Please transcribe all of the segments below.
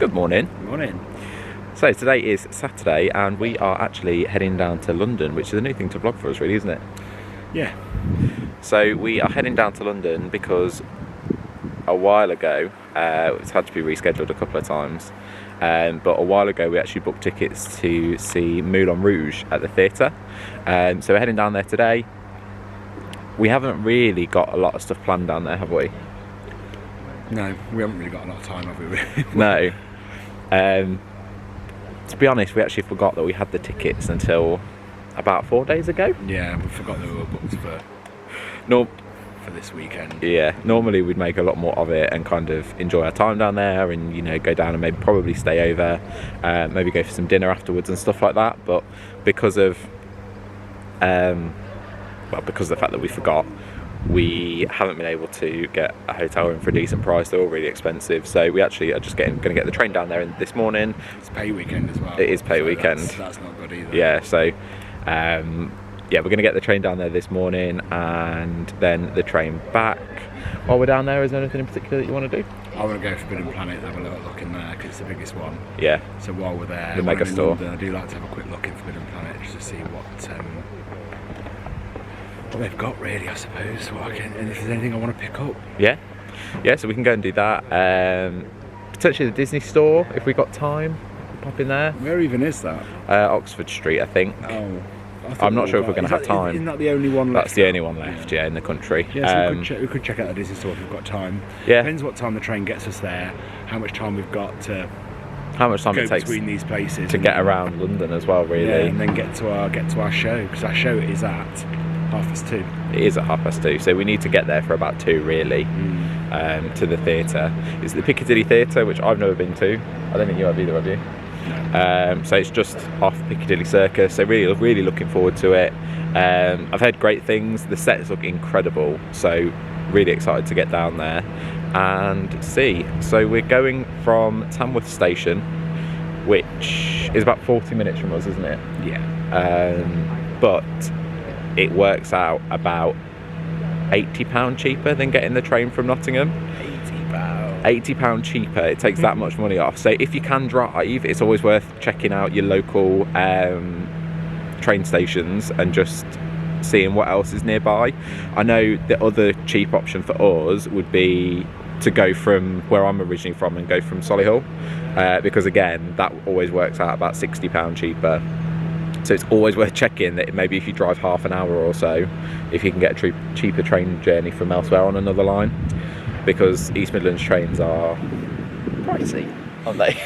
Good morning. Good morning. So today is Saturday and we are actually heading down to London, which is a new thing to vlog for us really, isn't it? Yeah. So we are heading down to London because a while ago, it's had to be rescheduled a couple of times, but a while ago we actually booked tickets to see Moulin Rouge at the theatre. So we're heading down there today. We haven't really got a lot of stuff planned down there, have we? No, we haven't really got a lot of time, have we? Really? No. To be honest, we actually forgot that we had the tickets until about 4 days ago. Yeah, we forgot that we were booked for this weekend. Yeah, normally we'd make a lot more of it and kind of enjoy our time down there and, you know, go down and maybe probably stay over, maybe go for some dinner afterwards and stuff like that. But because of because of the fact that we forgot, we haven't been able to get a hotel room for a decent price. They're all really expensive, so we actually are just going to get the train down there this morning. It's pay weekend as well. It is pay weekend. That's not good either. Yeah, so yeah, we're going to get the train down there this morning and then the train back. While we're down there, is there anything in particular that you want to do? I want to go to Forbidden Planet and have a little look in there because it's the biggest one. Yeah. So while we're there, the Megastore. I do like to have a quick look in Forbidden Planet just to see what they've got, really, I suppose. And if there's anything I want to pick up. Yeah, so we can go and do that. Potentially the Disney store if we got time. Pop in there. Where even is that? Oxford Street, I think. Oh. I'm not sure if we're going to have time. Isn't that the only one left? That's the only one left, yeah, in the country. Yeah, so we could check out the Disney store if we've got time. Yeah. Depends what time the train gets us there, how much time we've got to how much time go it takes between these places to get around London as well, really. Yeah, and then get to our show, because our show is at 2:30. It is at 2:30, so we need to get there for about 2 really, to the theatre. It's the Piccadilly Theatre, which I've never been to. I don't think you have either, have you? No. So it's just off Piccadilly Circus, so really looking forward to it. I've heard great things. The sets look incredible, so really excited to get down there and see. So we're going from Tamworth Station, which is about 40 minutes from us, isn't it? Yeah. But it works out about £80 cheaper than getting the train from Nottingham. £80 cheaper. It takes that much money off. So if you can drive, it's always worth checking out your local train stations and just seeing what else is nearby. I know the other cheap option for us would be to go from where I'm originally from and go from Solihull, because again that always works out about £60 cheaper. So it's always worth checking that maybe if you drive half an hour or so, if you can get a cheaper train journey from elsewhere on another line, because East Midlands trains are pricey, aren't they?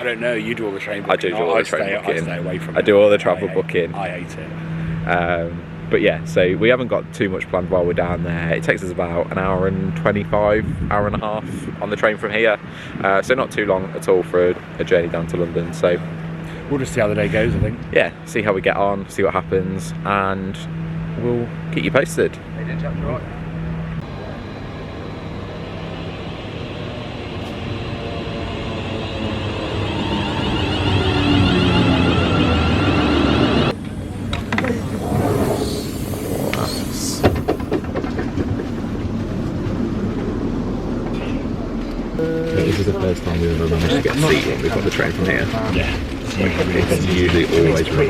I don't know, you do all the train booking. I do all the train booking. I stay away from it. I do all the travel booking. I hate it. But yeah, so we haven't got too much planned while we're down there. It takes us about an hour and 25, hour and a half on the train from here. So not too long at all for a journey down to London. So we'll just see how the day goes, I think. Yeah, see how we get on, see what happens, and we'll keep you posted. This is the first time we've ever managed to get a seat when we've got the train from here. Yeah. It's usually always wrong.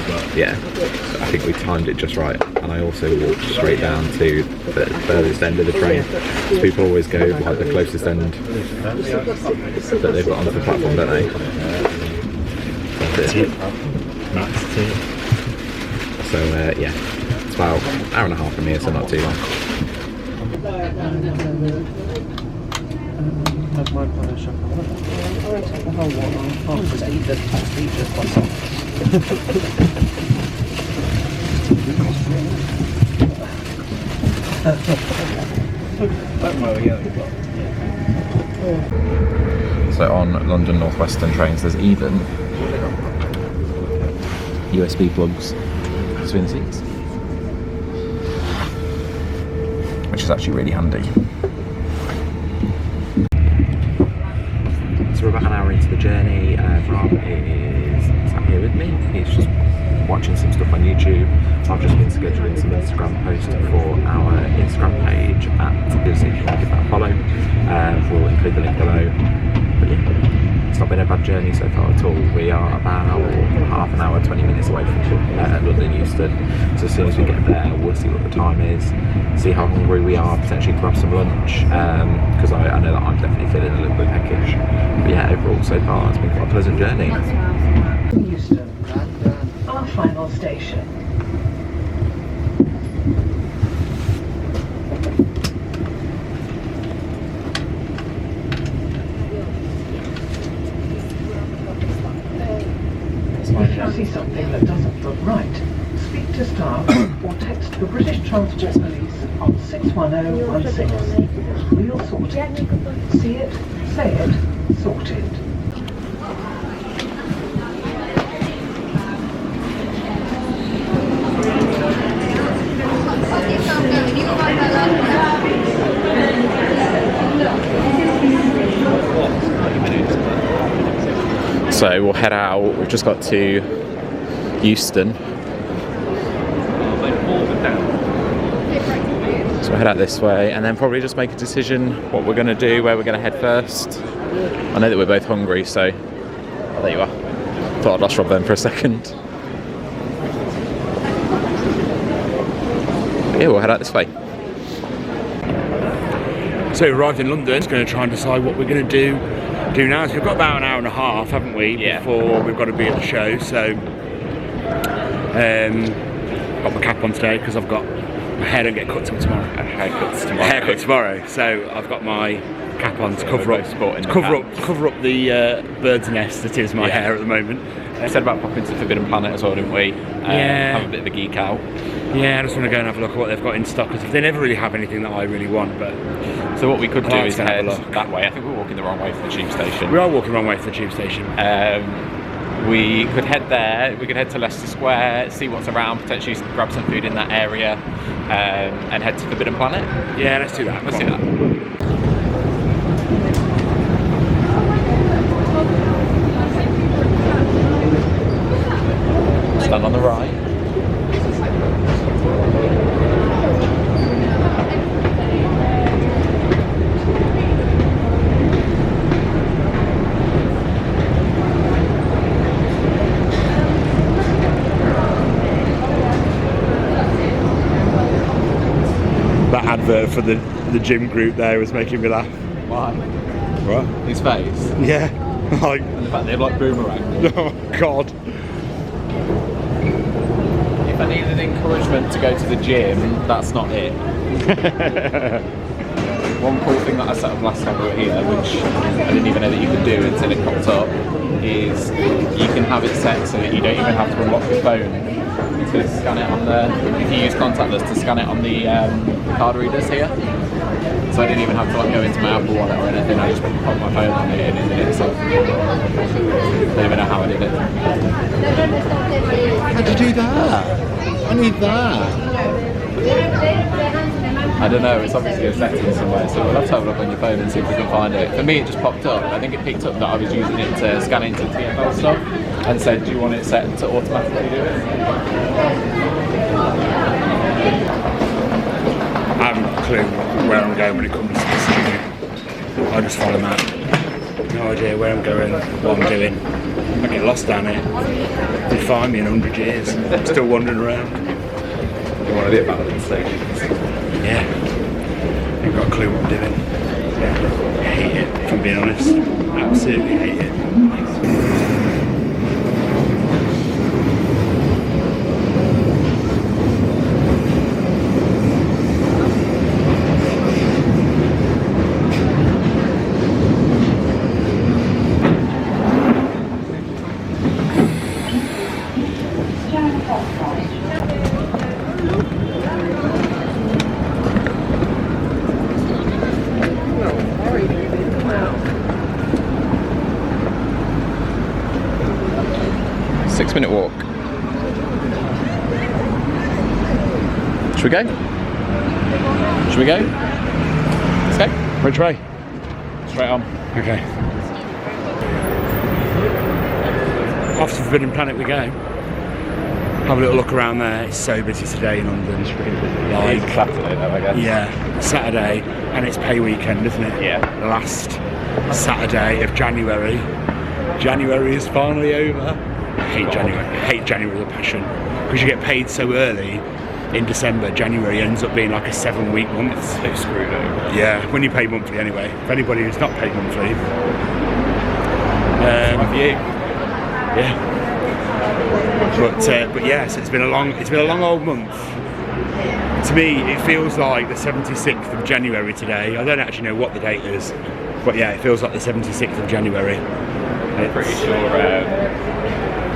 But Yeah, I think we timed it just right, and I also walked straight down to the furthest end of the train. So people always go like the closest end that they've got onto the platform, don't they? That's it. So yeah, it's about an hour and a half from here, so not too long. That's my plan shop. I won't take the whole one. I'll just eat this myself. So on London North Western trains, there's even USB plugs between the seats, which is actually really handy. So we're about an hour into the journey. Rob is sat here with me. He's just watching some stuff on YouTube. I've just been scheduling some Instagram posts for our Instagram page at, so if you want to give that a follow, we'll include the link below. But yeah, been a bad journey so far at all. We are about half an hour, 20 minutes away from London Euston. So as soon as we get there, we'll see what the time is, see how hungry we are, potentially grab some lunch, because I know that I'm definitely feeling a little bit peckish. But yeah, overall so far it's been quite a pleasant journey. Euston, our final station. If you see something that doesn't look right, speak to staff or text the British Transport Police on 61016. We'll sort it. See it, say it, sorted. So we'll head out. We've just got to Euston. So we'll head out this way and then probably just make a decision what we're going to do, where we're going to head first. I know that we're both hungry, so oh, there you are. Thought I'd lost Rob then for a second. But yeah, we'll head out this way. So we arrived in London. Just going to try and decide what we're going to do now. So we've got about an hour and a half, haven't we? Yeah. Before we've got to be at the show. So got my cap on today because I've got my hair don't get cut till tomorrow. Haircut tomorrow. So I've got my cap on to cover up the bird's nest that is my hair at the moment. We said about popping to Forbidden Planet as well, didn't we? Yeah. Have a bit of a geek out. Yeah, I just want to go and have a look at what they've got in stock, because they never really have anything that I really want. But so what we could do is have a head look that way. I think we're walking the wrong way for the tube station. We are walking the wrong way for the tube station. We could head there. We could head to Leicester Square, see what's around, potentially grab some food in that area, and head to Forbidden Planet. Yeah, let's do that. Let's do that. Stand on the right. That advert for the gym group there was making me laugh. Why? What? His face. Yeah. Like, And the fact they have like boomerangs. oh God. If I needed encouragement to go to the gym, that's not it. One cool thing that I set up last time we were here, which I didn't even know that you could do until it popped up, is you can have it set so that you don't even have to unlock your phone to scan it on the, if you use contactless, to scan it on the card readers here. So I didn't even have to like go into my Apple Wallet or anything, I just popped my phone on it and it did it itself. I don't even know how I did it. How'd you do that? I need that. I don't know, it's obviously a setting somewhere, so we'll have to have a look on your phone and see if we can find it. For me, it just popped up. I think it picked up that I was using it to scan into TFL stuff and said, do you want it set to automatically do it? I haven't got a clue where I'm going when it comes to this studio. I just follow map. No idea where I'm going, what I'm doing. I get lost down here. They'd find me in 100 years. I'm still wandering around. You want to be a balance station? Yeah. Ain't got a clue what I'm doing. I hate it, if I'm being honest. Absolutely hate it. Minute walk. Should we go? Should we go? Let's go. Which way? Straight on. Okay. Off to Forbidden Planet we go. Have a little look around there. It's so busy today in London. It's really busy. Like, It's Saturday though, I guess. Yeah, Saturday, and it's pay weekend, isn't it? Yeah. The last Saturday of January. January is finally over. I hate January. I hate January with a passion. Because you get paid so early in December, January ends up being like a 7-week month. So screwed over. Yeah, when you pay monthly anyway. For anybody who's not paid monthly. Have you? Yeah. But yes, it's been a long old month. To me, it feels like the 76th of January today. I don't actually know what the date is, but yeah, it feels like the 76th of January. I'm pretty sure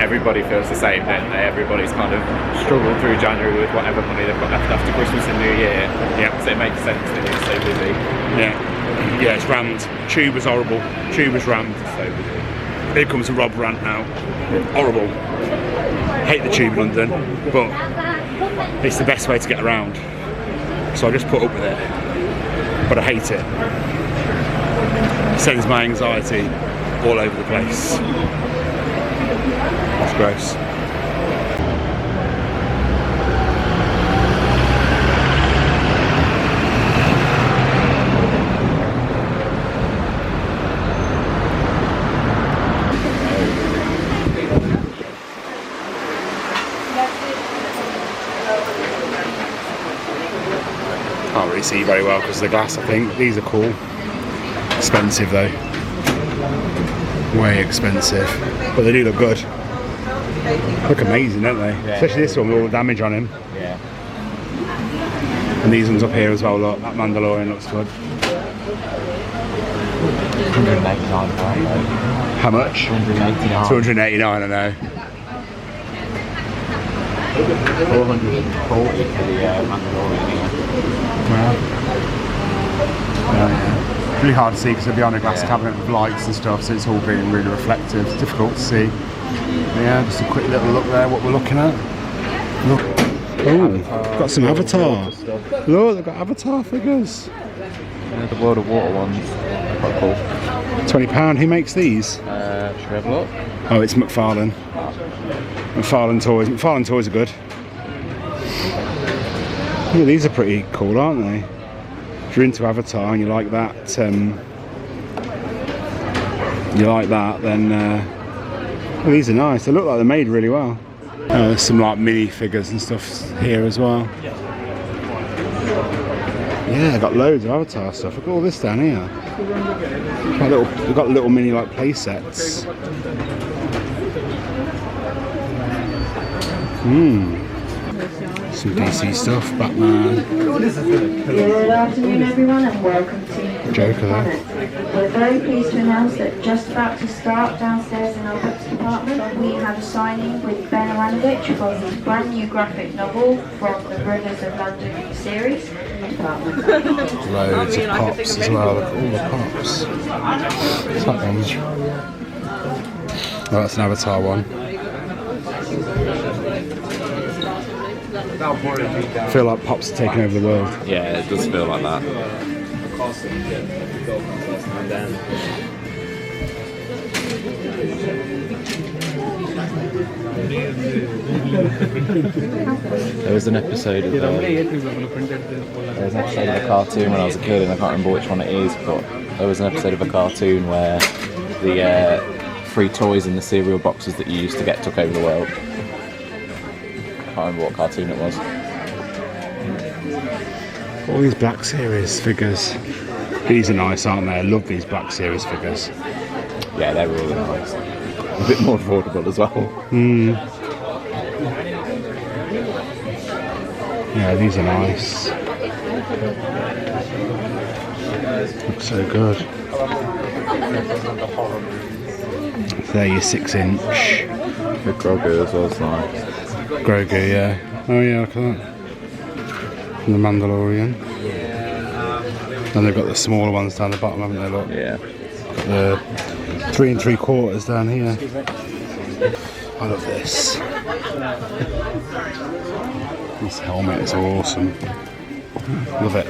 everybody feels the same, don't they? Everybody's kind of struggled through January with whatever money they've got left after Christmas and New Year. Yeah. So it makes sense that it's so busy. Yeah, it's rammed. Tube was horrible. Tube was rammed. So busy. Here comes a Rob rant now. Horrible. Hate the tube in London, but it's the best way to get around. So I just put up with it. But I hate it. It sends my anxiety all over the place. It's gross. Can't really see very well because of the glass, I think. These are cool. Expensive though. Way expensive. But they do look good. Look amazing, don't they? Yeah. Especially this one with all the damage on him. Yeah. And these ones up here as well, look. That Mandalorian looks good. 189 pounds. How much? 289. 289, I know. 440 for the Mandalorian. Wow. Yeah. Really hard to see because they'll be on a glass cabinet with lights and stuff, so it's all being really reflective. It's difficult to see. Yeah, just a quick little look there, what we're looking at. Look. Oh, got some Avatar. Look, they've got Avatar figures. Yeah, the World of Water ones. Quite cool. £20. Who makes these? Should we have a look? Oh, it's McFarlane. McFarlane Toys. McFarlane Toys are good. Yeah, these are pretty cool, aren't they? If you're into Avatar and you like that, then well, these are nice. They look like they're made really well. There's some like mini figures and stuff here as well. Yeah, I've got loads of Avatar stuff. Look at all this down here. We've got little mini like play sets. Some DC stuff, Batman. Good afternoon everyone and welcome to Joker there. We're very pleased to announce that just about to start downstairs in our books department we have a signing with Ben Aranovich for his brand new graphic novel from the Rivers of London series. Loads of pops as well, look at all the pops. What's that one? Oh, that's an Avatar one. I feel like pops are taking over the world. Yeah, it does feel like that. There was an episode of a cartoon when I was a kid, and I can't remember which one it is, but there was an episode of a cartoon where the free toys in the cereal boxes that you used to get took over the world. I can't remember what cartoon it was. All these Black Series figures. These are nice, aren't they? I love these Black Series figures. Yeah, they're really nice. A bit more affordable as well. Yeah, these are nice. Look so good. So there your 6-inch. The Grogu as well is nice. Grogu, yeah. Oh yeah, look at that. And the Mandalorian. And they've got the smaller ones down the bottom, haven't they? Look. Yeah. Got the 3 3/4 down here. I love this. This helmet is awesome. Love it.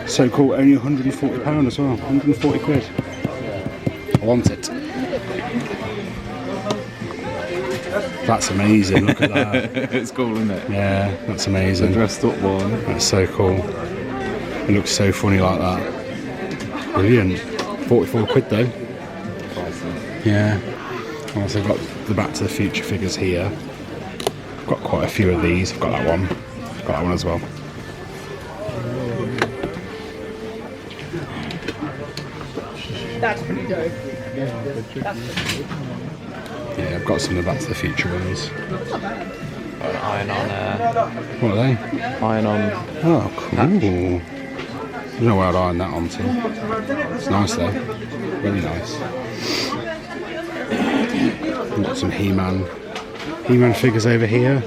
So cool, only £140 as well. 140 quid. I want it. That's amazing, look at that. It's cool, isn't it? Yeah, that's amazing. The dressed up one. That's so cool. It looks so funny like that. Brilliant. 44 quid though. Yeah. I've also got the Back to the Future figures here. I've got quite a few of these. I've got that one. I've got that one as well. That's pretty dope. Yeah, I've got some of the Back to the Future ones. Got an iron on What are they? iron on. Oh, cool. I don't know where I'd iron that onto. It's nice though. Really nice. I've got some He-Man figures over here.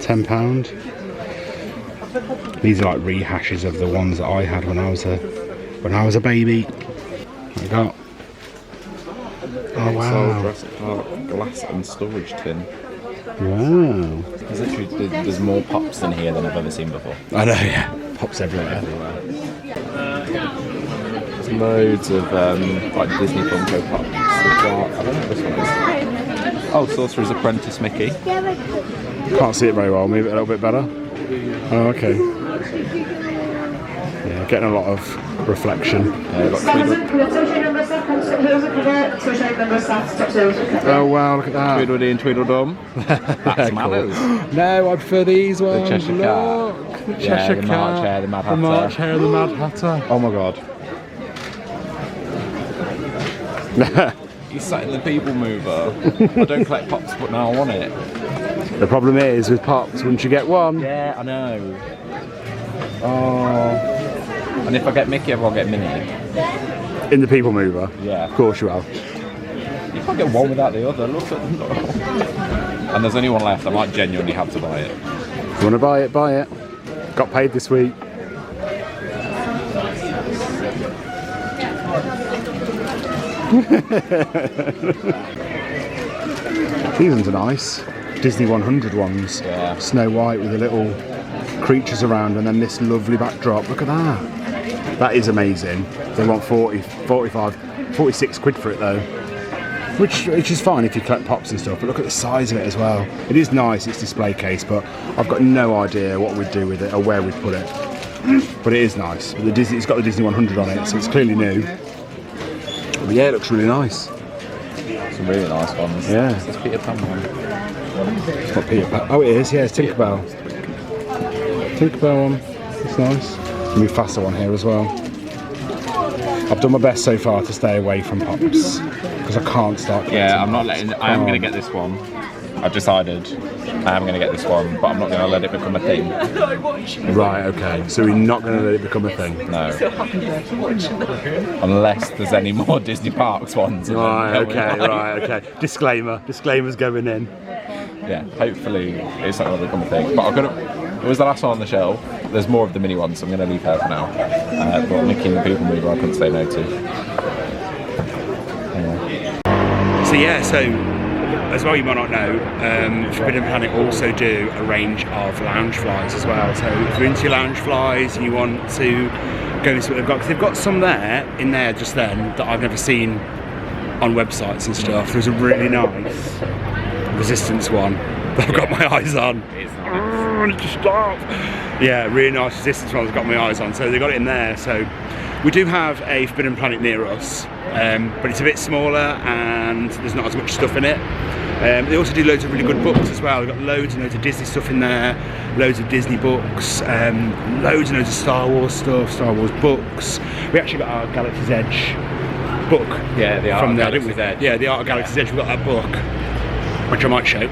£10. These are like rehashes of the ones that I had when I was a baby. What we got? Oh wow! Jurassic Park glass and storage tin. Wow! There's literally there's more pops in here than I've ever seen before. I know, yeah. Pops everywhere. There's loads of like Disney Funko Pops. I don't know what this one is. Oh, Sorcerer's Apprentice Mickey. Can't see it very well. Move it a little bit better. Oh, okay. Yeah, getting a lot of reflection. Yeah, got Oh wow, look at that. Tweedledee and Tweedledum. That's Mallow. No, I prefer these ones. The Cheshire Cat. The Cheshire the Cat. March Hare, the Mad Hatter. The March Hare, the Mad Hatter. Oh my god. He's sat in the people mover. I don't collect pops, but now I want it. The problem is with pops, once you get one. Yeah, I know. Oh. And if I get Mickey, I'll get Minnie. In the people mover? Yeah. Of course you will. You can't get one without the other. Look at them. And there's only one left. I might genuinely have to buy it. If you want to buy it, buy it. Got paid this week. These ones are nice. Disney 100 ones. Yeah. Snow White with the little creatures around and then this lovely backdrop. Look at that. That is amazing. They want 40, 45, 46 quid for it though. Which is fine if you collect pops and stuff, but look at the size of it as well. It is nice, it's display case, but I've got no idea what we'd do with it or where we'd put it. But it is nice. It's got the Disney 100 on it, so it's clearly new. But yeah, it looks really nice. Some really nice ones. Yeah. It's Peter Pan one. It's not Peter Pan. Oh, it is, yeah, it's Tinkerbell. Tinkerbell one. It's nice. There's a Mufasa one here as well. I've done my best so far to stay away from pops because I can't start. Yeah, I'm not letting. I am going to get this one. I've decided I am going to get this one, but I'm not going to let it become a thing. Right, okay. So we're not going to let it become a thing. No. Unless there's any more Disney Parks ones. Right, okay. Disclaimer. Disclaimer's going in. Yeah, hopefully it's not going to become a thing. But I've got it was the last one on the shelf. There's more of the mini ones, so I'm going to leave her for now. But Mickey and the People Mover I couldn't say no to. So yeah, as well you might not know, Forbidden Planet also do a range of lounge flies as well. So if you're into lounge flies and you want to go and see what they've got, because they've got some in there just then that I've never seen on websites and stuff. There's a really nice Resistance one that I've got my eyes on. It's nice. I need to stop. Yeah, really nice Resistance one I've got my eyes on. So they got it in there. So we do have a Forbidden Planet near us, but it's a bit smaller and there's not as much stuff in it. They also do loads of really good books as well. They've got loads and loads of Disney stuff in there, loads of Disney books, loads and loads of Star Wars stuff, Star Wars books. We actually got our Galaxy's Edge book. Yeah, the Art from of there, Galaxy's Edge. Yeah, the Art of Galaxy's Edge. We've got that book, which I might show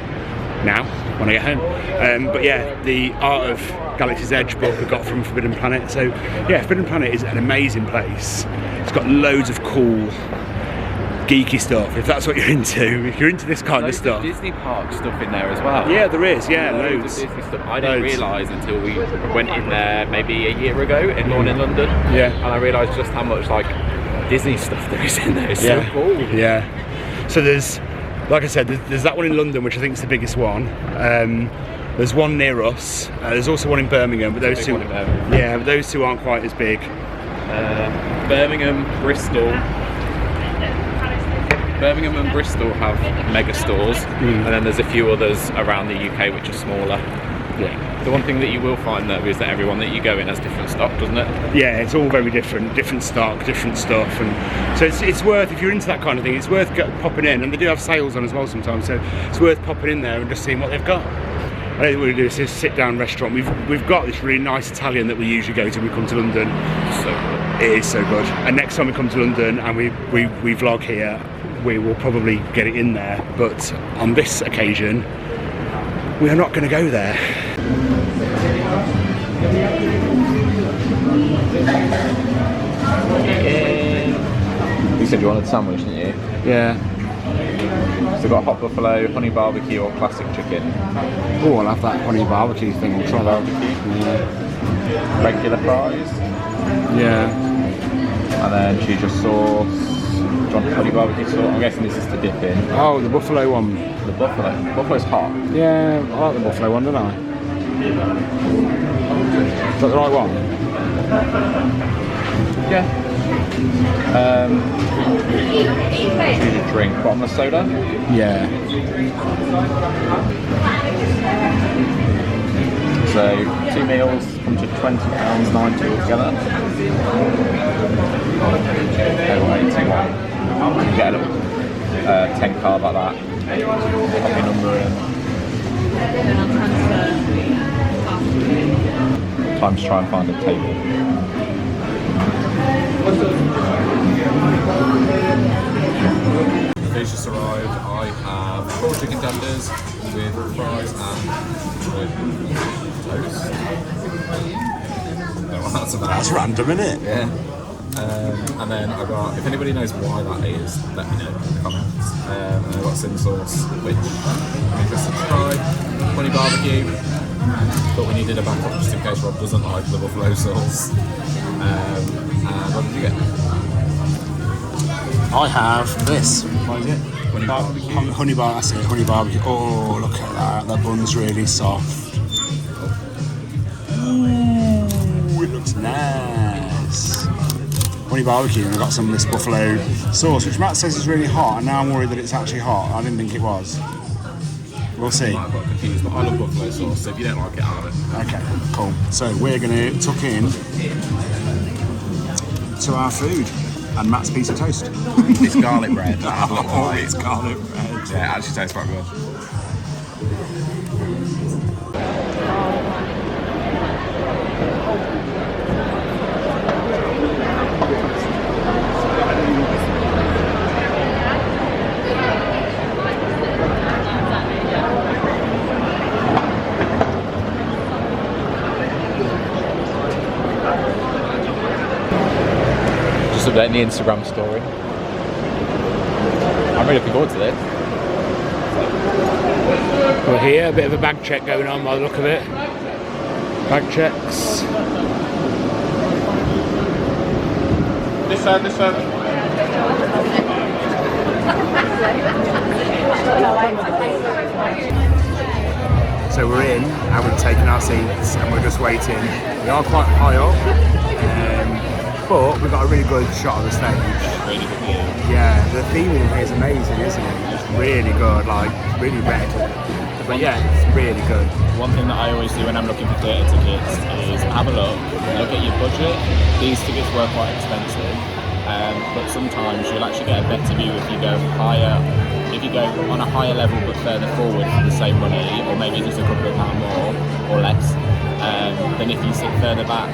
now when I get home. But yeah, the Art of Galaxy's Edge book we got from Forbidden Planet. So yeah, Forbidden Planet is an amazing place. It's got loads of cool geeky stuff, if that's what you're into. If you're into this kind of stuff. Disney Park stuff in there as well. Yeah, there is, yeah, Loads loads. of Disney stuff. I didn't realise until we went in there maybe a year ago in London. Yeah. And I realised just how much like Disney stuff there is in there. It's so cool. Yeah. So there's, like I said, there's that one in London, which I think is the biggest one. There's one near us. There's also one in Birmingham, but those two, yeah, but those two aren't quite as big. Birmingham and Bristol have mega stores, and then there's a few others around the UK which are smaller. Yeah. The one thing that you will find though is that everyone that you go in has different stock, doesn't it? Yeah, it's all very different stock, different stuff, and so it's worth, if you're into that kind of thing, it's worth popping in, and they do have sales on as well sometimes, so it's worth popping in there and just seeing what they've got. I don't think we're going to do this sit down restaurant. We've got this really nice Italian that we usually go to when we come to London. So good. It is so good. And next time we come to London and we vlog here, we will probably get it in there. But on this occasion, we are not going to go there. You said you wanted a sandwich, didn't you? Yeah. So we've got hot buffalo, honey barbecue or classic chicken. Oh, I'll have that honey barbecue thing. We'll try that. Yeah. Regular fries. Yeah. And then cheese sauce. Do you want honey barbecue sauce? I'm guessing this is to dip in. Oh, the buffalo one. The buffalo. Buffalo's hot. Yeah, I like the buffalo one, don't I? Is that the right one? Yeah. Choose a drink. Bottomless soda? Yeah. So 2 meals come to £20.90 altogether. You get a little 10 card like that. Pop your number in. Time to try and find a table. These just arrived. I have 4 chicken tenders with fries and with toast. That's about. That's random, isn't it? Yeah. And then I got, if anybody knows why that is, let me know in the comments. And I got sin sauce, which I'm interested to try. Honey barbecue, but we needed a backup just in case Rob doesn't like the buffalo sauce. And what did you get? I have this. What is it? Honey barbecue. Honey barbecue. Oh, look at that. That bun's really soft. Ooh, it looks nice. Honey barbecue, and I got some of this buffalo sauce, which Matt says is really hot, and now I'm worried that it's actually hot. I didn't think it was. We'll see. I got confused, but I love buffalo sauce, so if you don't like it, I'll have it. Okay, cool. So we're going to tuck in to our food and Matt's piece of toast. It's garlic bread. Oh, it's garlic bread. Yeah, it actually tastes quite good. Just updating the Instagram story. I'm really looking forward to this. We're here, a bit of a bag check going on by the look of it. Bag checks. This side, this side. So we're in and we've taken our seats and we're just waiting. We are quite high up, but we've got a really good shot of the stage. Really good view. Yeah, the theming here is amazing, isn't it? It's really good, like really red. But yeah, it's really good. One thing that I always do when I'm looking for theatre tickets is have a look at your budget. These tickets were quite expensive, but sometimes you'll actually get a better view if you go higher, if you go on a higher level but further forward for the same money, or maybe just a couple of pounds more or less, than if you sit further back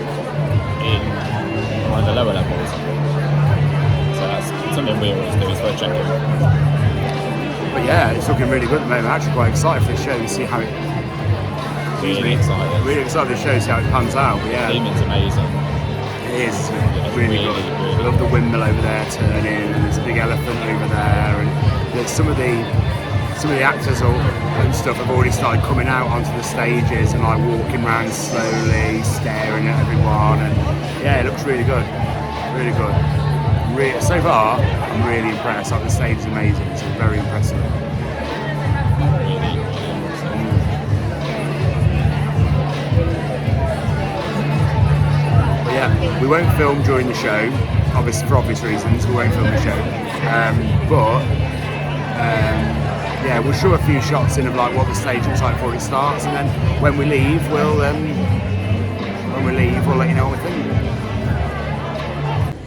in one of the lower levels. So that's something we always do, it's worth checking. But yeah, it's looking really good at the moment. I'm actually quite excited for the show to see how it... Really excited. Really excited for the show to see how it pans out. But yeah, The theming's amazing. it is really good. I love the windmill over there turning, and there's a big elephant over there, and there's some of the actors and stuff have already started coming out onto the stages and like walking around slowly, staring at everyone, and yeah, it looks really good. Really good. So far, I'm really impressed. Like the stage is amazing. It's very impressive. But yeah, we won't film during the show, obviously for obvious reasons. We won't film the show, but yeah, we'll show a few shots in of like what the stage looks like before it starts, and then when we leave, we'll let you know what we think.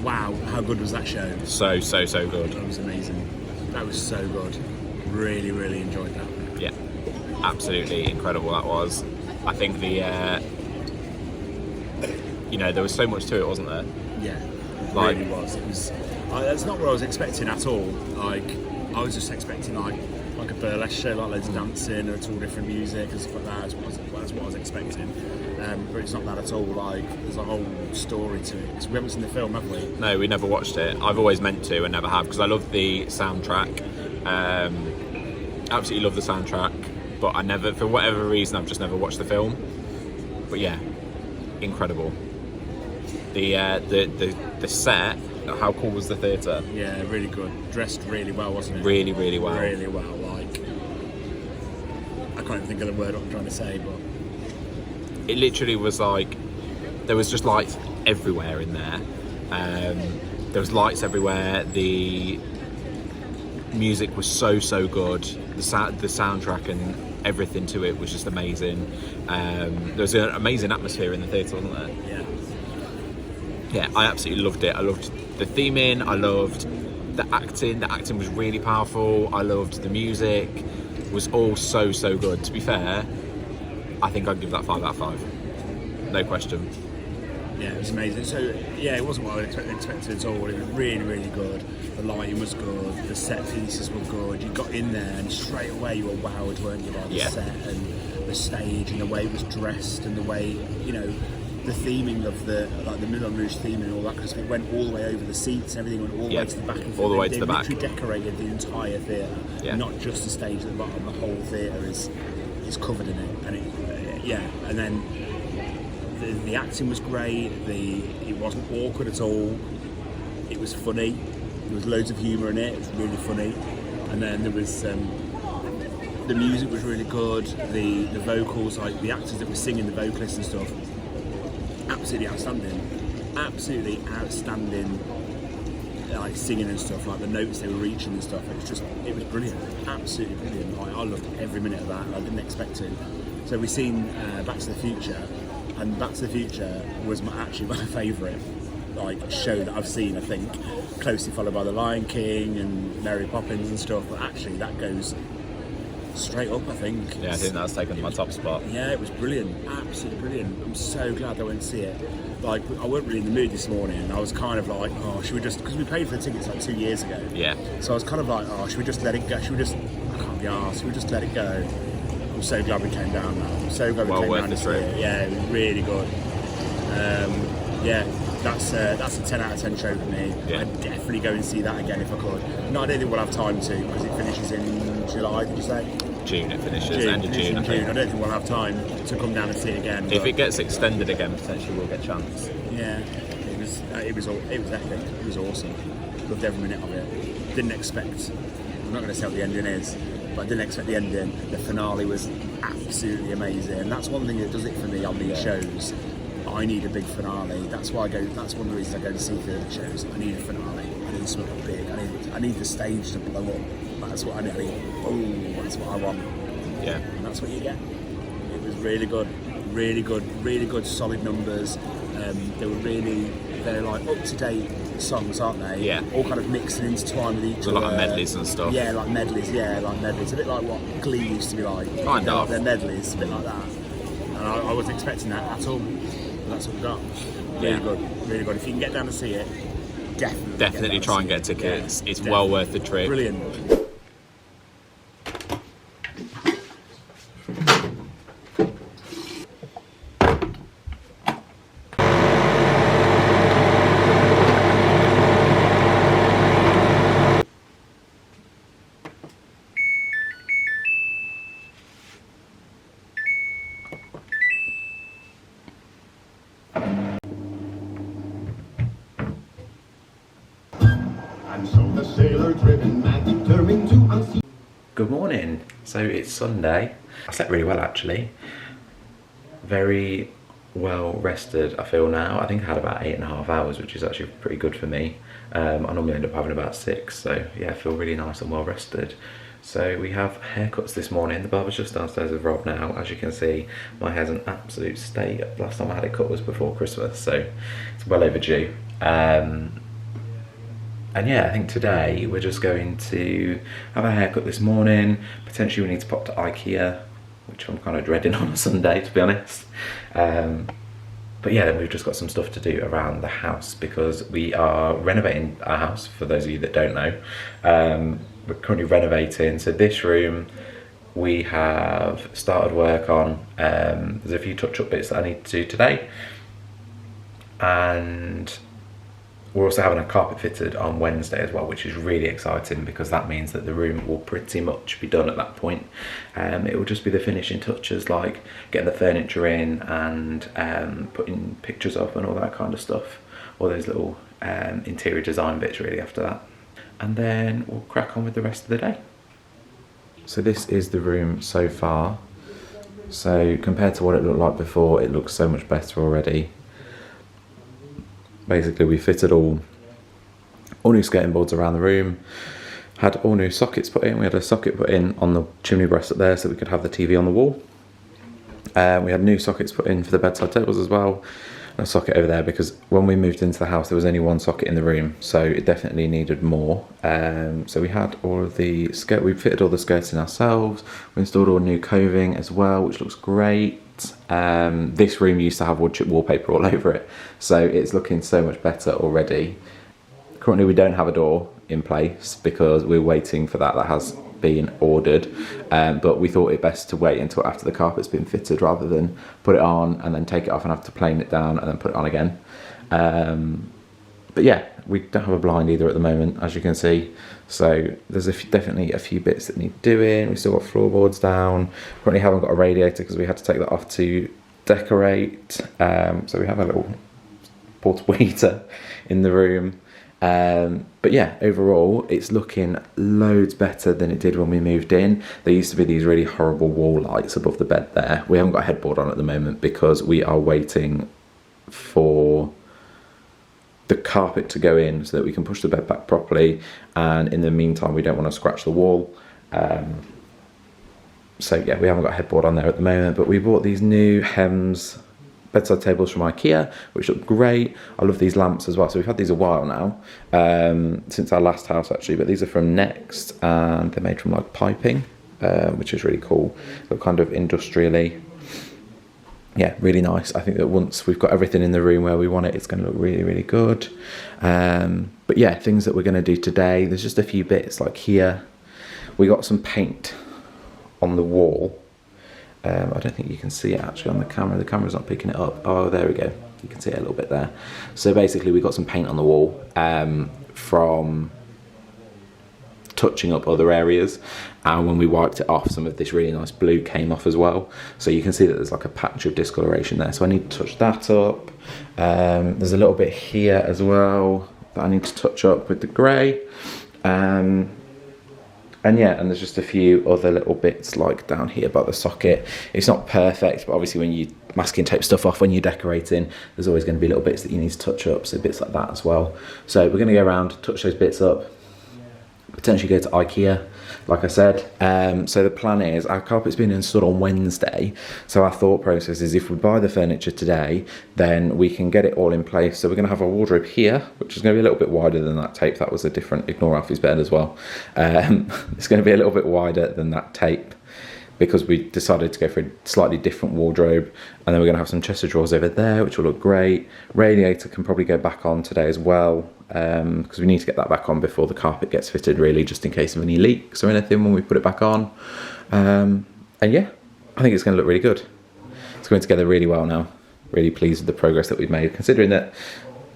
Wow, how good was that show? So good. That was amazing. That was so good. Really, really enjoyed that. Yeah, absolutely incredible that was. I think the, you know, there was so much to it, wasn't there? Yeah, it Like- really was. It was. That's not what I was expecting at all. Like, I was just expecting like a burlesque show, like loads of dancing, it's all different music and stuff like that. That's what I was expecting. But it's not that at all. Like, there's a whole story to it. So we haven't seen the film, have we? No, we never watched it. I've always meant to and never have, because I love the soundtrack. Absolutely love the soundtrack, but I never, for whatever reason, I've just never watched the film. But yeah, incredible. The set. How cool was the theatre? Yeah, really good. Dressed really well, wasn't it? Really, really well. Really well. Like, I can't even think of the word I'm trying to say, but It literally was like, there was just lights everywhere in there. There was lights everywhere. The music was so good. The soundtrack and everything to it was just amazing. There was an amazing atmosphere in the theatre, wasn't there? Yeah, I absolutely loved it. I loved the theming, I loved the acting. The acting was really powerful. I loved the music. It was all so good. To be fair, I think I'd give that 5 out of 5. No question. yeah, it was amazing. So yeah, it wasn't what I expected at all. It was really good. The lighting was good. The set pieces were good. You got in there and straight away you were wowed, weren't you, by the set and the stage and the way it was dressed and the way, you know, the theming of the Moulin Rouge theme and all that, because it went all the way over the seats, everything went all the way to the back. And all the way to the back. They literally decorated the entire theatre, not just the stage at the bottom. The whole theatre is covered in it, and and then the acting was great. It wasn't awkward at all. It was funny. There was loads of humour in it. It was really funny, and then there was. The music was really good. The vocals, like the actors that were singing, the vocalists and stuff. Absolutely outstanding, like singing and stuff, like the notes they were reaching and stuff. It was brilliant, absolutely brilliant. Like, I loved every minute of that. I didn't expect to. So we've seen Back to the Future, and Back to the Future was actually my favourite like show that I've seen. I think closely followed by The Lion King and Mary Poppins and stuff. But actually, that goes straight up, I think. Yeah, I think that's taken my top spot. Yeah, it was brilliant, absolutely brilliant. I'm so glad I went to see it. Like, I wasn't really in the mood this morning, and I was kind of like, oh, should we just, because we paid for the tickets like 2 years ago. Yeah. So I was kind of like, oh, should we just let it go? I can't be arsed, should we just let it go? I'm so glad we came down now. I'm so glad we came down to see it. Yeah, it was really good. That's a 10 out of 10 show for me. Yeah. I'd definitely go and see that again if I could. No, I don't think we'll have time to, because it finishes in July, did you say? June it finishes, end of June, I think. I don't think we'll have time to come down and see it again. If it gets extended again, potentially we'll get a chance. Yeah, it was epic. It was awesome. Loved every minute of it. Didn't expect. I'm not going to say what the ending is, but I didn't expect the ending. The finale was absolutely amazing. And that's one thing that does it for me on these shows. I need a big finale. That's why I go. That's one of the reasons I go to see theatre shows. I need a finale. I need something big. I need the stage to blow up. That's what I need. Oh, that's what I want. Yeah. And that's what you get. It was really good, solid numbers. They're like up to date songs, aren't they? Yeah. All kind of mixed and intertwined with each A other. lot of medleys and stuff. Yeah, like medleys. It's a bit like what Glee used to be like. Kind of. They're medleys, a bit like that. And I wasn't expecting that at all. But that's what we got. Really good. If you can get down to see it, definitely try and get tickets. Yeah, it's well worth the trip. Brilliant. Good morning. So it's Sunday. I slept really well actually. Very well rested I feel now. I think I had about 8.5 hours, which is actually pretty good for me. I normally end up having about 6, so yeah, I feel really nice and well rested. So we have haircuts this morning. The barber's just downstairs with Rob now. As you can see, my hair's an absolute state. Last time I had it cut was before Christmas, so it's well overdue. And yeah, I think today we're just going to have a haircut this morning. Potentially we need to pop to Ikea, which I'm kind of dreading on a Sunday, to be honest. But yeah, then we've just got some stuff to do around the house because we are renovating our house, for those of you that don't know. We're currently renovating, so this room we have started work on. There's a few touch-up bits that I need to do today, and we're also having a carpet fitted on Wednesday as well, which is really exciting because that means that the room will pretty much be done at that point. It will just be the finishing touches, like getting the furniture in and putting pictures up and all that kind of stuff, all those little interior design bits really after that. And then we'll crack on with the rest of the day. So this is the room so far. So compared to what it looked like before, it looks so much better already. Basically we fitted all new skirting boards around the room, had all new sockets put in. We had a socket put in on the chimney breast up there so we could have the TV on the wall. We had new sockets put in for the bedside tables as well, and a socket over there because when we moved into the house there was only one socket in the room, so it definitely needed more. So we had all of the we fitted all the skirting ourselves. We installed all new coving as well, which looks great. This room used to have wood chip wallpaper all over it, so it's looking so much better already. Currently we don't have a door in place because we're waiting for that has been ordered, but we thought it best to wait until after the carpet's been fitted rather than put it on and then take it off and have to plane it down and then put it on again. But yeah, we don't have a blind either at the moment, as you can see, so there's definitely a few bits that need doing. We've still got floorboards down. Currently haven't got a radiator because we had to take that off to decorate, so we have a little portable heater in the room. But yeah, overall it's looking loads better than it did when we moved in. There used to be these really horrible wall lights above the bed there. We haven't got a headboard on at the moment because we are waiting for the carpet to go in so that we can push the bed back properly, and in the meantime we don't want to scratch the wall. So yeah, we haven't got a headboard on there at the moment, but we bought these new hems bedside tables from Ikea, which look great. I love these lamps as well. So we've had these a while now, since our last house actually, but these are from Next and they're made from like piping, which is really cool. Look kind of industrially. Yeah, really nice. I think that once we've got everything in the room where we want it, it's going to look really, really good. But yeah, things that we're going to do today, there's just a few bits like here. We got some paint on the wall. I don't think you can see it actually on the camera. The camera's not picking it up. Oh, there we go. You can see it a little bit there. So basically we got some paint on the wall from touching up other areas, and when we wiped it off, some of this really nice blue came off as well. So you can see that there's like a patch of discoloration there. So I need to touch that up. There's a little bit here as well that I need to touch up with the grey. And yeah, and there's just a few other little bits like down here by the socket. It's not perfect, but obviously when you masking tape stuff off when you're decorating, there's always going to be little bits that you need to touch up, so bits like that as well. So we're going to go around, touch those bits up, potentially go to Ikea, like I said. So the plan is, our carpet's been installed on Wednesday, so our thought process is if we buy the furniture today, then we can get it all in place. So we're going to have a wardrobe here, which is going to be a little bit wider than that tape. That was a different, ignore Alfie's bed as well. It's going to be a little bit wider than that tape because we decided to go for a slightly different wardrobe. And then we're going to have some chest of drawers over there, which will look great. Radiator can probably go back on today as well, because we need to get that back on before the carpet gets fitted, really, just in case of any leaks or anything when we put it back on. And yeah, I think it's going to look really good. It's going together really well now. Really pleased with the progress that we've made, considering that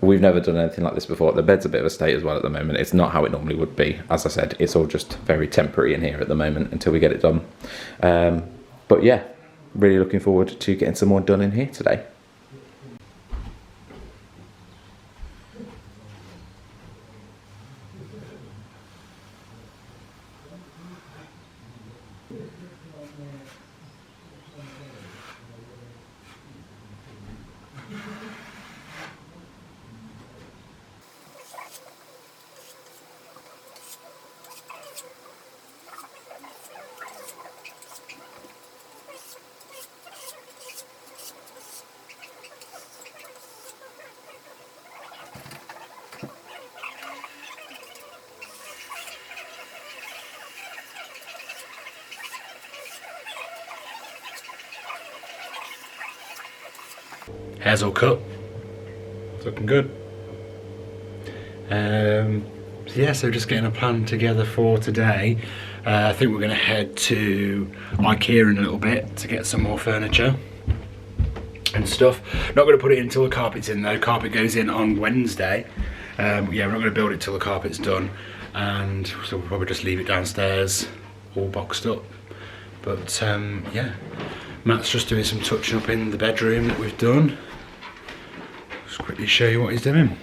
we've never done anything like this before. The bed's a bit of a state as well at the moment. It's not how it normally would be. As I said, it's all just very temporary in here at the moment until we get it done. But yeah, really looking forward to getting some more done in here today. Hair's all cut. It's looking good. So yeah, so just getting a plan together for today. I think we're going to head to Ikea in a little bit to get some more furniture and stuff. Not going to put it in until the carpet's in though. Carpet goes in on Wednesday. Yeah, we're not going to build it till the carpet's done, and so we'll probably just leave it downstairs all boxed up. But yeah, Matt's just doing some touching up in the bedroom that we've done. Just quickly show you what he's doing.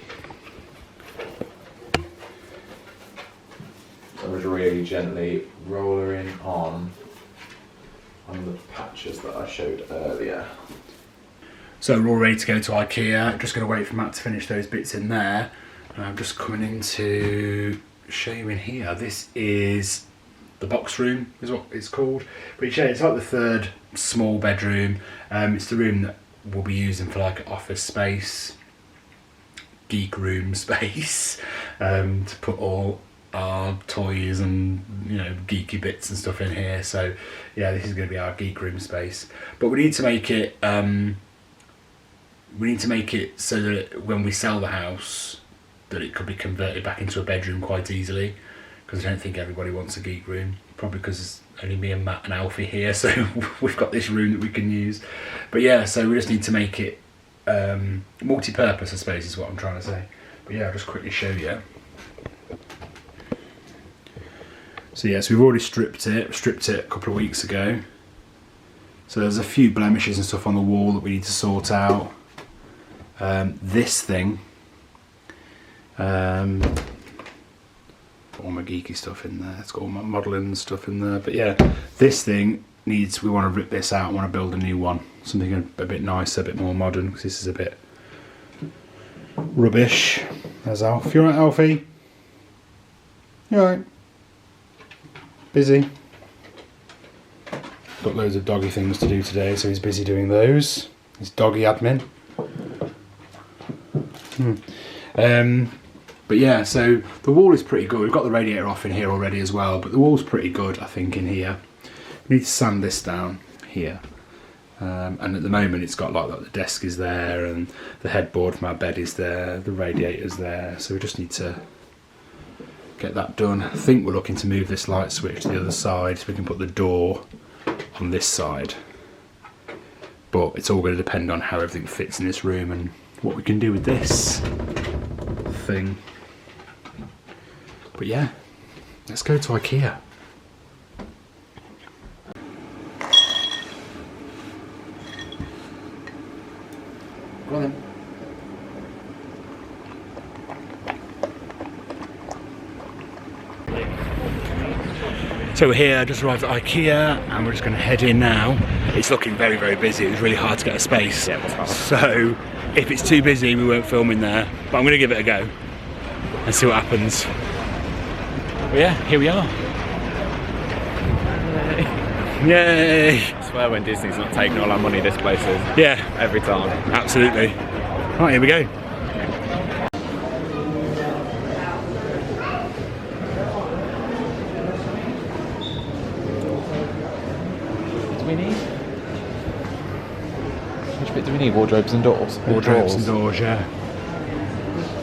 I was really gently rollering on the patches that I showed earlier. So we're all ready to go to Ikea. Just going to wait for Matt to finish those bits in there. And I'm just coming in to show you in here. This is the box room, is what it's called. But yeah, it's like the third small bedroom. It's the room that we'll be using for like office space, geek room space, to put all our toys and, you know, geeky bits and stuff in here. So yeah, this is going to be our geek room space. But we need to make it so that when we sell the house, that it could be converted back into a bedroom quite easily, because I don't think everybody wants a geek room, probably because it's only me and Matt and Alfie here, so we've got this room that we can use. But yeah, so we just need to make it multi-purpose, I suppose is what I'm trying to say. But yeah, I'll just quickly show you. So yes, we've already stripped it a couple of weeks ago. So there's a few blemishes and stuff on the wall that we need to sort out. This thing, all my geeky stuff in there, it's got all my modelling stuff in there, but yeah, this thing needs, we want to rip this out, I want to build a new one, something a bit nicer, a bit more modern, because this is a bit rubbish. There's Alf. You alright, Alfie? You alright? Busy? Got loads of doggy things to do today, so he's busy doing those. He's doggy admin. But yeah, so the wall is pretty good. We've got the radiator off in here already as well, but the wall's pretty good, I think, in here. We need to sand this down here. And at the moment it's got like the desk is there, and the headboard from our bed is there, the radiator's there, so we just need to get that done. I think we're looking to move this light switch to the other side so we can put the door on this side. But it's all going to depend on how everything fits in this room and what we can do with this thing. But yeah, let's go to Ikea. Go on then. So we're here, just arrived at Ikea, and we're just going to head in now. It's looking very, very busy. It was really hard to get a space. Yeah, it was hard. So if it's too busy, we won't film in there. But I'm going to give it a go and see what happens. But yeah, here we are. Yay! I swear when Disney's not taking all our money, this place is. Yeah. Every time. Absolutely. Right, here we go. Which bit do we need? Wardrobes and doors? Wardrobes and doors, yeah.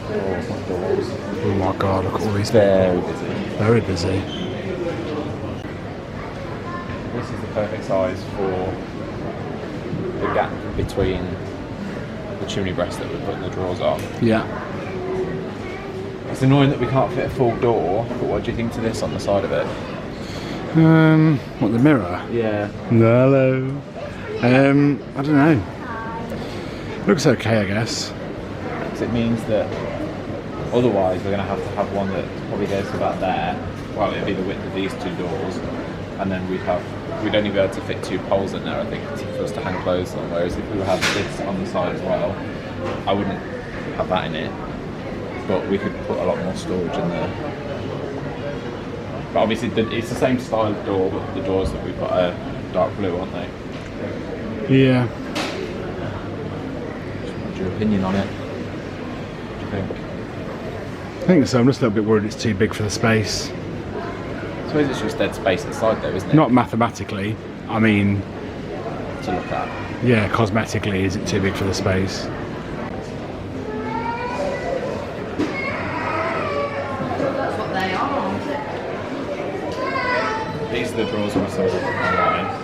Doors, not doors. Oh my god, look at all these Very people. busy. Very busy. This is the perfect size for the gap between the chimney breast that we're putting the drawers on. Yeah. It's annoying that we can't fit a full door, but what do you think to this on the side of it? What, the mirror? Yeah. Hello. I don't know. Looks okay, I guess. Because it means that otherwise we're going to have one that probably goes to about there. Well, it'd be the width of these two doors, and then we'd only be able to fit two poles in there, I think, for us to hang clothes on. Whereas if we had this on the side as well, I wouldn't have that in it, but we could put a lot more storage in there. But obviously it's the same style of door, but the doors that we've got are dark blue, aren't they? Yeah. What's your opinion on it? What do you think? I think so. I'm just a little bit worried it's too big for the space. I suppose it's just dead space inside though, isn't it? Not mathematically. I mean, to look at. Yeah, cosmetically, is it too big for the space? That's what they are, aren't it? These are the drawers we saw online.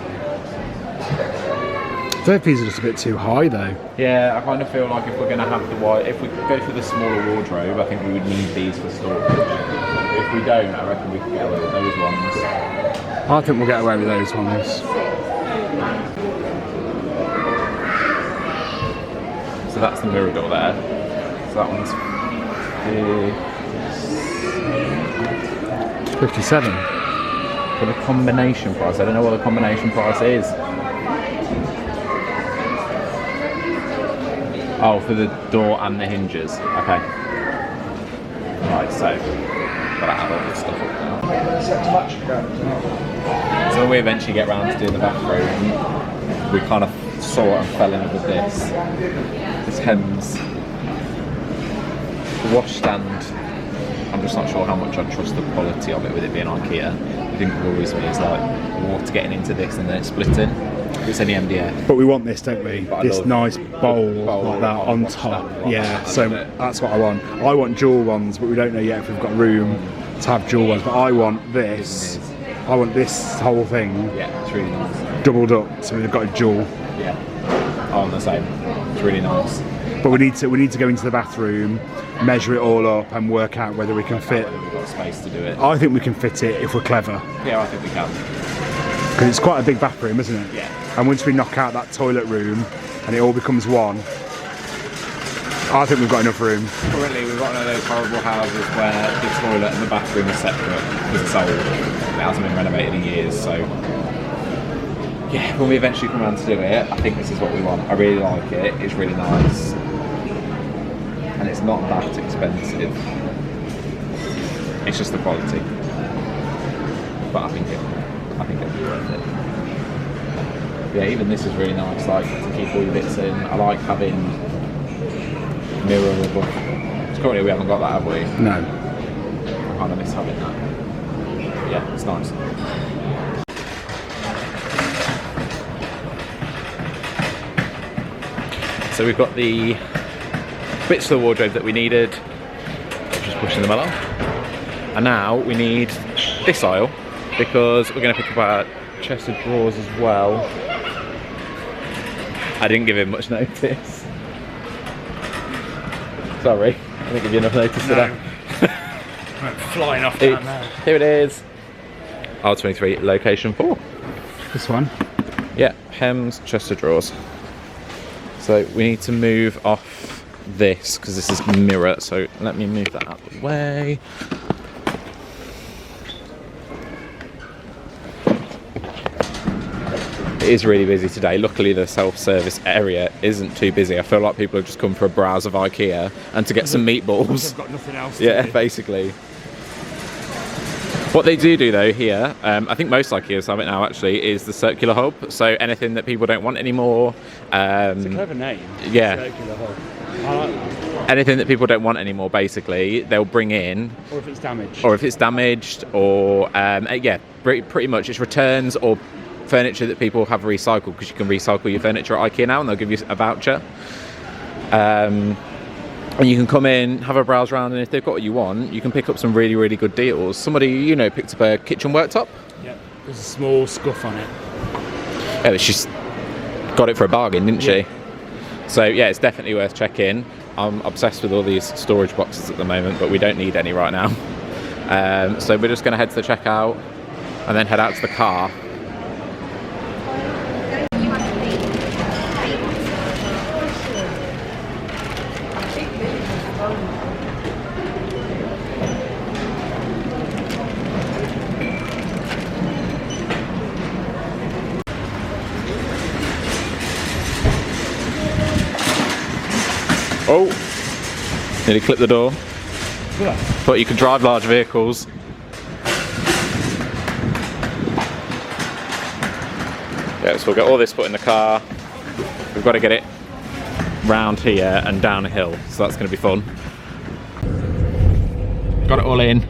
These are just a bit too high though. Yeah, I kind of feel like if we're going to have the wide, if we go for the smaller wardrobe, I think we would need these for storage. If we don't, I reckon we could get away with those ones. I think we'll get away with those ones. So that's the mirror door there. So that one's 57. for the combination price. I don't know what the combination price is. Oh, for the door and the hinges. Okay. Right, so gotta add all this stuff up now. So when we eventually get round to doing the bathroom, we kind of saw and fell in love with this. This Hems wash stand. I'm just not sure how much I trust the quality of it with it being Ikea. I think what worries me is like water getting into this and then it splitting. It's only MDF. But we want this, don't we? But This nice bowl like that on top. Yeah, so that's what I want. I want dual ones, but we don't know yet if we've got room to have dual ones. But I want this. I want this whole thing. Yeah, it's really nice. Doubled up, so we've got a dual. Yeah. Oh, I'm the same. It's really nice. But we need to go into the bathroom, measure it all up, and work out whether we can fit. We've got space to do it. I think we can fit it if we're clever. Yeah, I think we can. Because it's quite a big bathroom, isn't it? Yeah. And once we knock out that toilet room and it all becomes one, I think we've got enough room. Currently, we've got one of those horrible houses where the toilet and the bathroom is separate because it's old. It hasn't been renovated in years, so yeah, when we eventually come around to do it, I think this is what we want. I really like it. It's really nice, and it's not that expensive. It's just the quality, but I think it'll be worth it. Yeah, even this is really nice, like to keep all your bits in. I like having mirror above. Currently we haven't got that, have we? No. I kind of miss having that. Yeah, it's nice. So we've got the bits of the wardrobe that we needed. Just pushing them along. And now we need this aisle because we're going to pick up our chest of drawers as well. I didn't give him much notice. Sorry, I didn't give you enough notice to that. Went flying off down there. Here it is. R23, location 4. This one? Yeah, Hems, chest of drawers. So we need to move off this because this is mirror. So let me move that out of the way. It is really busy today. Luckily the self-service area isn't too busy. I feel like people have just come for a browse of Ikea and to get some meatballs. I've got nothing else Yeah, to do. basically. What they do though here, I think most Ikeas have it now actually, is the circular hub. So anything that people don't want anymore. It's a clever name. Yeah. Circular hub. I like that. Anything that people don't want anymore, basically, they'll bring in. Or if it's damaged. Or if it's damaged, or yeah, pretty much it's returns or furniture that people have recycled, because you can recycle your furniture at Ikea now and they'll give you a voucher. And you can come in, have a browse around, and if they've got what you want, you can pick up some really, really good deals. Somebody, you know, picked up a kitchen worktop. Yeah, there's a small scuff on it. Yeah, she's got it for a bargain, didn't she? So yeah, it's definitely worth checking. I'm obsessed with all these storage boxes at the moment, but we don't need any right now. So we're just going to head to the checkout and then head out to the car. Oh, nearly clipped the door. Yeah. Thought you could drive large vehicles. Yeah, so we'll get all this put in the car. We've got to get it round here and down a hill, so that's going to be fun. Got it all in.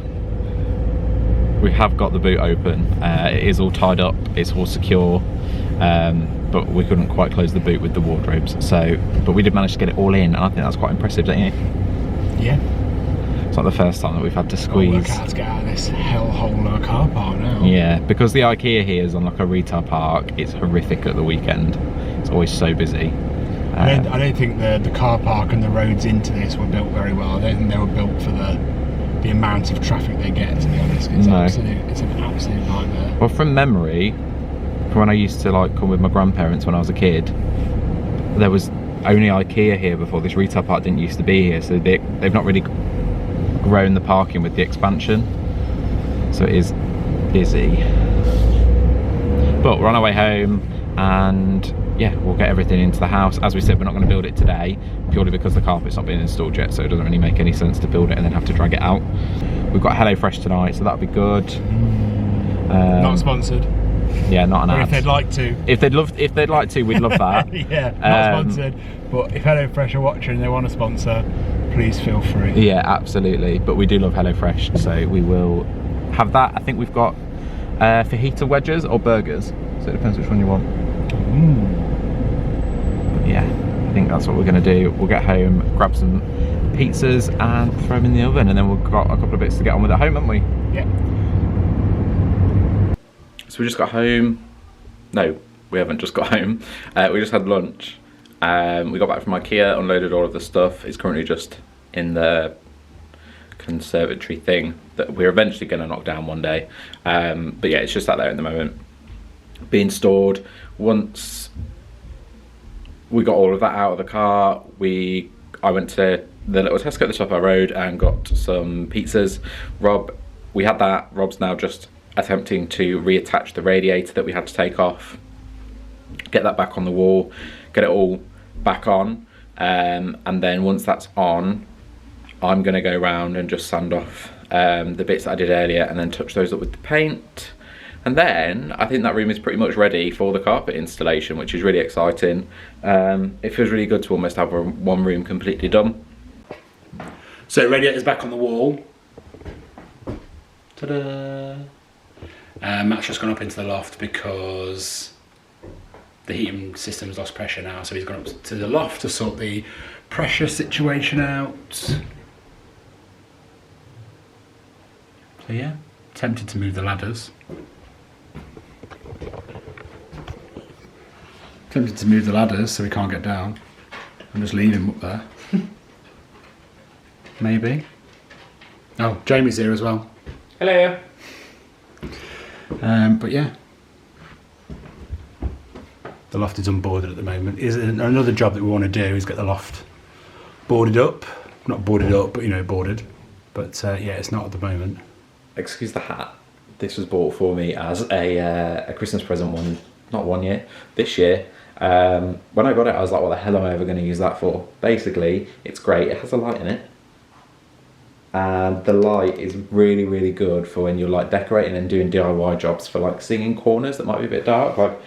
We have got the boot open. It is all tied up, it's all secure. but we couldn't quite close the boot with the wardrobes. So, but we did manage to get it all in, and I think that's quite impressive, don't you? Yeah. It's not the first time that we've had to Work squeeze. out how to get out of this hellhole of a car park now. Yeah, because the Ikea here is on like a retail park. It's horrific at the weekend. It's always so busy. I don't think the car park and the roads into this were built very well. I don't think they were built for the amount of traffic they get, to be honest. It's an absolute nightmare. Well, from memory, from when I used to like come with my grandparents when I was a kid, there was only Ikea here before. This retail park didn't used to be here, so they've not really grown the parking with the expansion, so it is busy. But we're on our way home, and yeah, we'll get everything into the house. As we said, we're not going to build it today, purely because the carpet's not being installed yet, so it doesn't really make any sense to build it and then have to drag it out. We've got HelloFresh tonight, so that'll be good. Not sponsored. Yeah, not an Or ad. if they'd like to. If they'd like to, we'd love that. Yeah, not sponsored. But if HelloFresh are watching and they want to sponsor, please feel free. Yeah, absolutely. But we do love HelloFresh, so we will have that. I think we've got fajita wedges or burgers, so it depends which one you want. But yeah, I think that's what we're going to do. We'll get home, grab some pizzas and throw them in the oven, and then we've got a couple of bits to get on with at home, haven't we? Yeah. So we just got home. No, we haven't just got home. We just had lunch. We got back from Ikea, unloaded all of the stuff. It's currently just in the conservatory thing that we're eventually going to knock down one day. But yeah, it's just out there at the moment, being stored. Once we got all of that out of the car, I went to the little Tesco at the top of our road and got some pizzas. We had that. Rob's now just attempting to reattach the radiator that we had to take off, get that back on the wall, get it all back on, and then once that's on, I'm going to go around and just sand off the bits that I did earlier and then touch those up with the paint. And then I think that room is pretty much ready for the carpet installation, which is really exciting. It feels really good to almost have one room completely done. So radiator's back on the wall. Ta-da! Matt's just gone up into the loft because the heating system's lost pressure now, so he's gone up to the loft to sort the pressure situation out. So yeah, tempted to move the ladders. Tempted to move the ladders so we can't get down and just leave him up there. Maybe. Oh, Jamie's here as well. Hello. But yeah, the loft is unboarded at the moment. Another job that we want to do is get the loft boarded up. Not boarded up, but you know, boarded. But yeah, it's not at the moment. Excuse the hat. This was bought for me as a Christmas present this year. When I got it, I was like, what the hell am I ever going to use that for? Basically, it's great. It has a light in it. And the light is really, really good for when you're like decorating and doing DIY jobs for like singing corners that might be a bit dark. Like,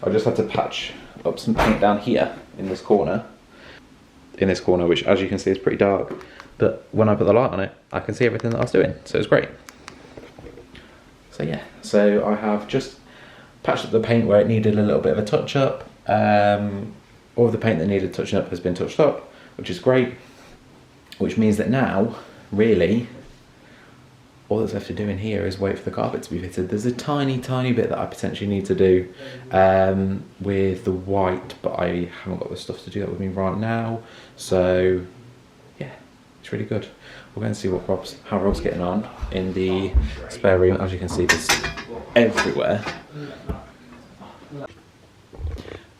I just had to patch up some paint down here in this corner, which as you can see is pretty dark. But when I put the light on it, I can see everything that I was doing. So it's great. So yeah, so I have just patched up the paint where it needed a little bit of a touch up. All of the paint that needed touching up has been touched up, which is great. Which means that now, really, all that's left to do in here is wait for the carpet to be fitted. There's a tiny, tiny bit that I potentially need to do with the white, but I haven't got the stuff to do that with me right now. So yeah, it's really good. We're going to see how Rob's getting on in the spare room. As you can see, there's everywhere.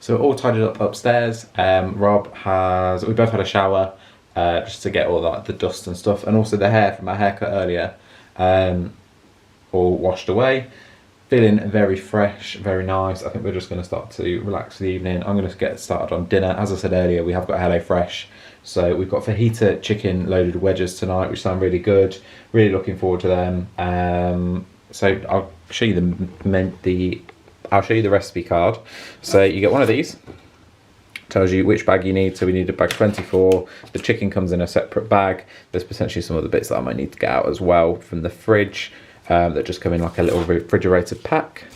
So we're all tidied up upstairs. We both had a shower just to get all the dust and stuff, and also the hair from our haircut earlier, all washed away. Feeling very fresh, very nice. I think we're just going to start to relax for the evening. I'm going to get started on dinner. As I said earlier, we have got HelloFresh. So we've got fajita chicken loaded wedges tonight, which sound really good. Really looking forward to them. So I'll show you the recipe card. So you get one of these. Tells you which bag you need. So we need a bag 24. The chicken comes in a separate bag. There's potentially some other bits that I might need to get out as well from the fridge that just come in like a little refrigerated pack.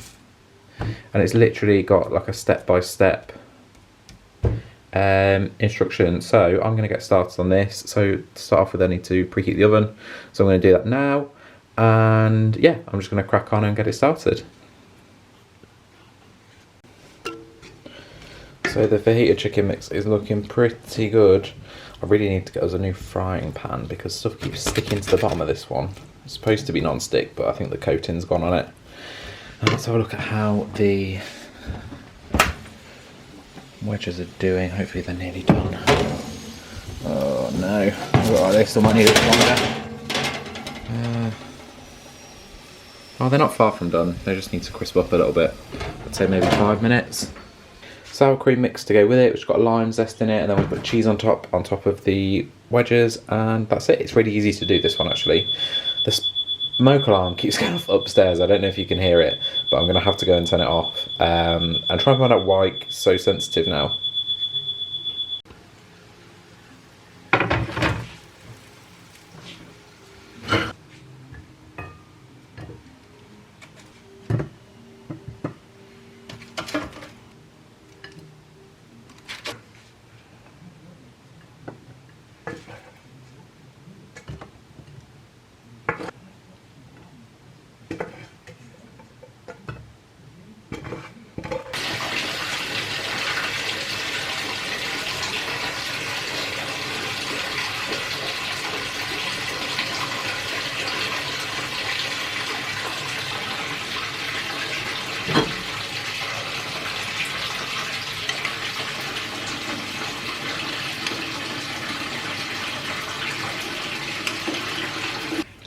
and it's literally got like a step-by-step instruction. So I'm going to get started on this. So to start off with, I need to preheat the oven, so I'm going to do that now, and yeah, I'm just going to crack on and get it started. So the fajita chicken mix is looking pretty good. I really need to get us a new frying pan because stuff keeps sticking to the bottom of this one. It's supposed to be non-stick, but I think the coating's gone on it. And let's have a look at how the wedges are doing. Hopefully they're nearly done. Oh no, oh, they still might need it longer. Oh, they're not far from done. They just need to crisp up a little bit. I'd say maybe 5 minutes. Sour cream mix to go with it, which has got lime zest in it, and then we've got cheese on top of the wedges, and that's it. It's really easy to do, this one actually. The smoke alarm keeps going off upstairs. I don't know if you can hear it, but I'm going to have to go and turn it off and try and find out why it's so sensitive now.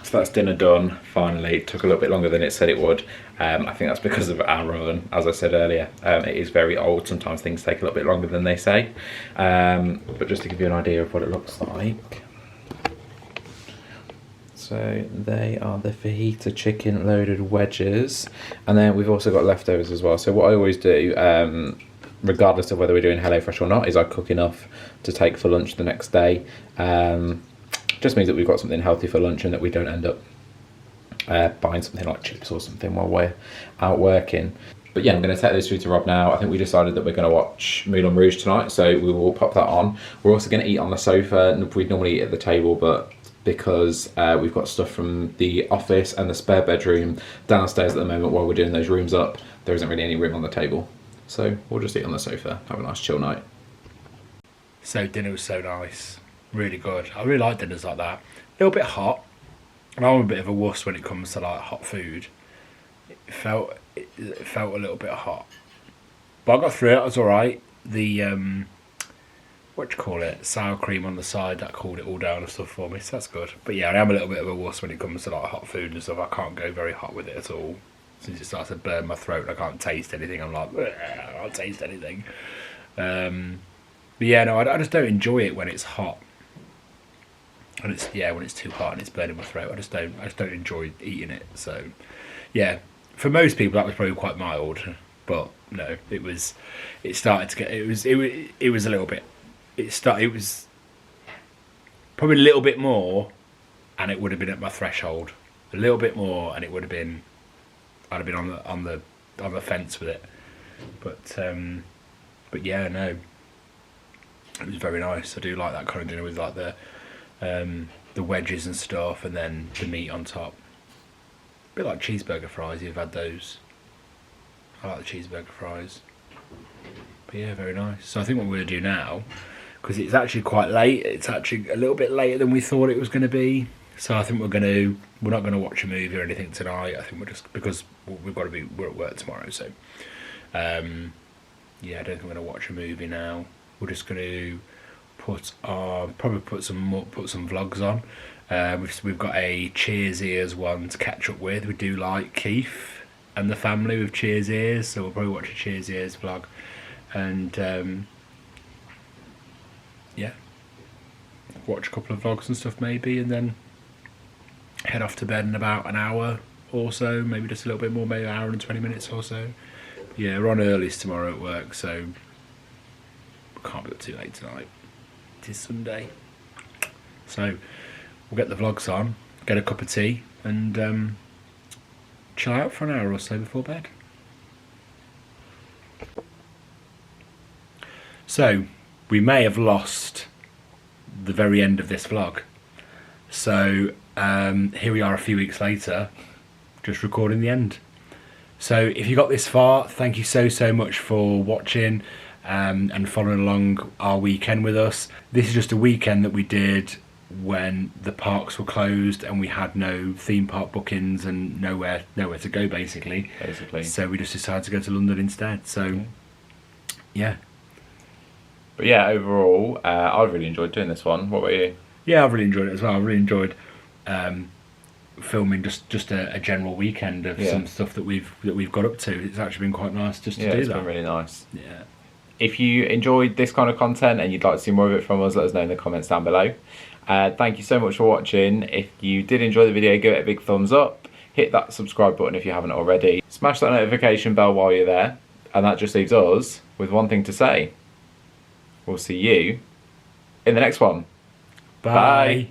So that's dinner done, finally. It took a little bit longer than it said it would. I think that's because of our oven, as I said earlier. It is very old, sometimes things take a little bit longer than they say. But just to give you an idea of what it looks like. So they are the fajita chicken loaded wedges. And then we've also got leftovers as well. So what I always do, regardless of whether we're doing HelloFresh or not, is I cook enough to take for lunch the next day. Just means that we've got something healthy for lunch and that we don't end up buying something like chips or something while we're out working. But yeah, I'm going to take those through to Rob now. I think we decided that we're going to watch Moulin Rouge tonight, so we will pop that on. We're also going to eat on the sofa. We'd normally eat at the table, but because we've got stuff from the office and the spare bedroom downstairs at the moment while we're doing those rooms up, there isn't really any room on the table. So we'll just eat on the sofa, have a nice chill night. So dinner was so nice. Really good. I really like dinners like that. A little bit hot. And I'm a bit of a wuss when it comes to like hot food. It felt a little bit hot. But I got through it, I was alright. The what do you call it? Sour cream on the side, that cooled it all down and stuff for me, so that's good. But yeah, I am a little bit of a wuss when it comes to like hot food and stuff. I can't go very hot with it at all. Since it starts to burn my throat, I can't taste anything. I'm like, I can't taste anything. But yeah, no, I just don't enjoy it when it's hot. And it's when it's too hot and it's burning my throat, I just don't enjoy eating it. So yeah, for most people that was probably quite mild, but no, it was probably a little bit more, and it would have been at my threshold. A little bit more, and it would have been, I'd have been on the fence with it. But yeah, no, it was very nice. I do like that kind of dinner with like the wedges and stuff, and then the meat on top. A bit like cheeseburger fries. You've had those. I like the cheeseburger fries. But yeah, very nice. So I think what we're going to do now, because it's actually quite late, it's actually a little bit later than we thought it was going to be. So I think we're not going to watch a movie or anything tonight. I think because we're at work tomorrow. So yeah, I don't think we're going to watch a movie now. We're just going to put some vlogs on. We've got a Cheers Ears one to catch up with. We do like Keith and the family with Cheers Ears, so we'll probably watch a Cheers Ears vlog, and yeah, watch a couple of vlogs and stuff maybe, and then head off to bed in about an hour or so, maybe just a little bit more, maybe an hour and 20 minutes or so. Yeah, we're on earlies tomorrow at work, so we can't be up too late tonight. It is Sunday, so we'll get the vlogs on, get a cup of tea, and chill out for an hour or so before bed. So we may have lost the very end of this vlog. So here we are a few weeks later, just recording the end. So if you got this far, thank you so much for watching and following along our weekend with us. This is just a weekend that we did when the parks were closed and we had no theme park bookings and nowhere to go basically. So we just decided to go to London instead. So yeah. But yeah, overall, I've really enjoyed doing this one. What about you? Yeah, I've really enjoyed it as well. I really enjoyed filming just a general weekend of some stuff that we've got up to. It's actually been quite nice just to do that. It's been really nice. Yeah. If you enjoyed this kind of content and you'd like to see more of it from us, let us know in the comments down below. Thank you so much for watching. If you did enjoy the video, give it a big thumbs up. Hit that subscribe button if you haven't already. Smash that notification bell while you're there. And that just leaves us with one thing to say. We'll see you in the next one. Bye.